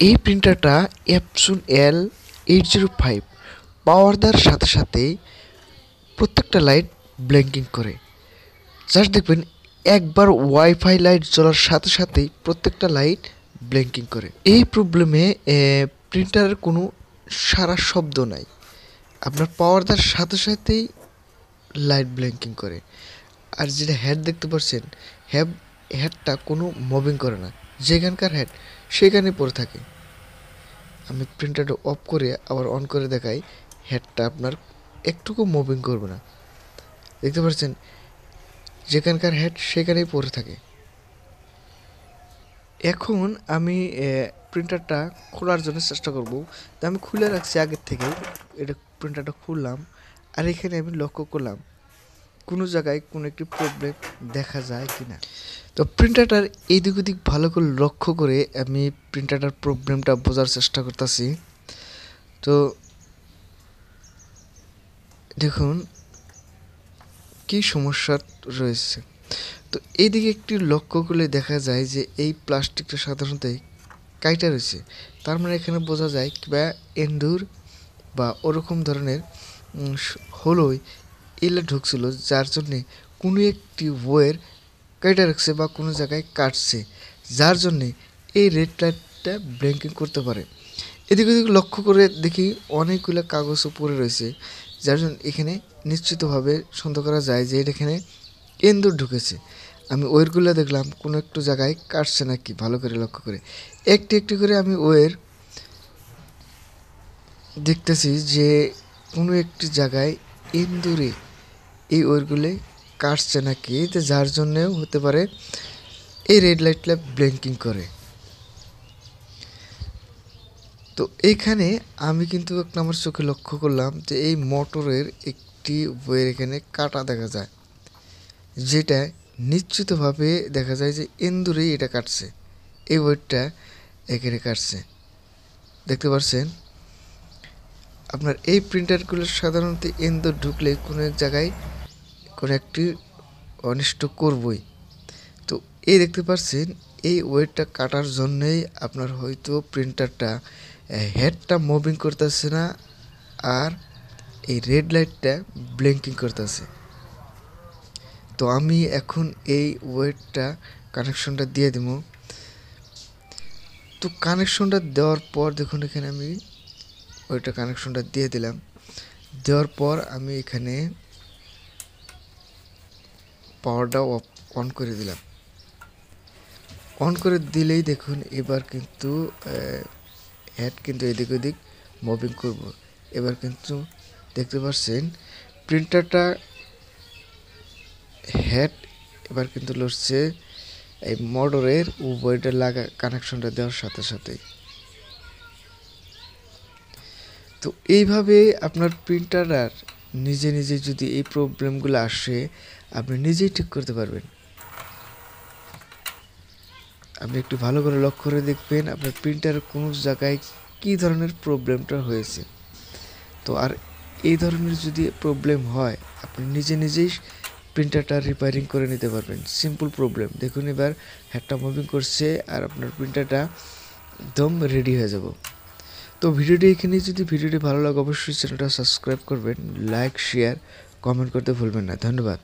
এই প্রিন্টারটা Epson L805 পাওয়ার দেওয়ার সাথে সাথেই প্রত্যেকটা লাইট ব্লিঙ্কিং করে। জাস্ট দেখবেন একবার ওয়াইফাই লাইট জ্বলার সাথে সাথেই প্রত্যেকটা লাইট ব্লিঙ্কিং করে। এই প্রবলেমে প্রিন্টারের কোনো সারা শব্দ নাই, আপনার পাওয়ার দেওয়ার সাথে সাথেই লাইট ব্লিঙ্কিং করে। আর যেটা হেড দেখতে পাচ্ছেন, হেডটা কোনো মুভিং করে না, যেখানকার হেড সেখানে পড়ে থাকে। আমি প্রিন্টারটা অফ করে আবার অন করে দেখাই, হেডটা আপনার একটুকু মুভিং করবে না। দেখতে পাচ্ছেন যেখানকার হেড সেখানেই পড়ে থাকে। এখন আমি প্রিন্টারটা খোলার জন্য চেষ্টা করব। তো আমি খুলে রাখছি আগের থেকে, এটা প্রিন্টারটা খুললাম। আর এখানে আমি লক্ষ্য করলাম কোনো জায়গায় কোনো একটি প্রবলেম দেখা যায় কি না। তো প্রিন্টারটার এইদিক ওদিক ভালো করে লক্ষ্য করে আমি প্রিন্টারটার প্রবলেমটা বোঝার চেষ্টা করতেছি। তো দেখুন কি সমস্যা রয়েছে। তো এইদিকে একটি লক্ষ্য করলে দেখা যায় যে এই প্লাস্টিকটা সাধারণত কাইটা রয়েছে। তার মানে এখানে বোঝা যায় কিংবা এন্ডুর বা ওরকম ধরনের হলোই এলে ঢুকছিল, যার জন্যে কোনো একটি ওয়ের কাইটা রাখছে বা কোনো জায়গায় কাটছে, যার জন্যে এই রেড লাইটটা ব্লিঙ্কিং করতে পারে। এদিকে ওদিকে লক্ষ্য করে দেখি অনেকগুলো কাগজও পড়ে রয়েছে, যার জন্য এখানে নিশ্চিতভাবে সন্দেহ করা যায় যে এখানে এন্দুর ঢুকেছে। আমি ওয়েরগুলো দেখলাম কোনো একটু জায়গায় কাটছে নাকি, ভালো করে লক্ষ্য করে একটি একটি করে আমি ওয়ের দেখতেছি যে কোনো একটি জায়গায় এন্দুরে এই ওয়েরগুলো কাটছে নাকি, তো যার জন্যেও হতে পারে এই রেড লাইটটা ব্লিঙ্কিং করে। তো এইখানে আমি কিন্তু একটা আমার চোখে লক্ষ্য করলাম যে এই মোটরের একটি ওয়্যার এখানে কাটা দেখা যায়, যেটা নিশ্চিতভাবে দেখা যায় যে এন্দুরেই এটা কাটছে, এই ওয়্যারটা এখানে কাটছে। দেখতে পাচ্ছেন আপনার এই প্রিন্টারগুলো সাধারণত এন্দুর ঢুকলে কোনো এক জায়গায় কোনো একটি অনিষ্ট করবই। তো এই দেখতে পাচ্ছেন এই ওয়েটটা কাটার জন্যই আপনার হয়তো প্রিন্টারটা হেডটা মুভিং করতেছে না, আর এই রেড লাইটটা ব্লিঙ্কিং করতেছে। তো আমি এখন এই ওয়েটটা কানেকশনটা দিয়ে দেবো। তো কানেকশনটা দেওয়ার পর দেখুন এখানে আমি ওইটা কানেকশনটা দিয়ে দিলাম। দেওয়ার পর আমি এখানে পাওয়ারটা অন করে দিলাম। অন করে দিলেই দেখুন এবার কিন্তু হেড কিন্তু এদিক ওদিক মুভিং করব। এবার কিন্তু দেখতে পাচ্ছেন প্রিন্টারটা হেড এবার কিন্তু লড়ছে এই মোটরের উভয়টা লাগা কানেকশনটা দেওয়ার সাথে সাথেই। তো এইভাবে আপনার প্রিন্টার আর নিজে নিজে যদি এই প্রবলেমগুলো আসে, আপনি নিজেই ঠিক করতে পারবেন। আপনি একটু ভালো করে লক্ষ্য করে দেখবেন আপনার প্রিন্টারের কোনো জায়গায় কী ধরনের প্রবলেমটা হয়েছে। তো আর এই ধরনের যদি প্রবলেম হয়, আপনি নিজে নিজেই প্রিন্টারটা রিপেয়ারিং করে নিতে পারবেন। Simple problem. দেখুন এবার হেডটা মুভিং করছে আর আপনার প্রিন্টারটা একদম রেডি হয়ে যাব। তো ভিডিওটি এখানেই। যদি ভিডিওটি ভালো লাগে অবশ্যই চ্যানেলটা সাবস্ক্রাইব করবেন, লাইক শেয়ার কমেন্ট করতে ভুলবেন না। ধন্যবাদ।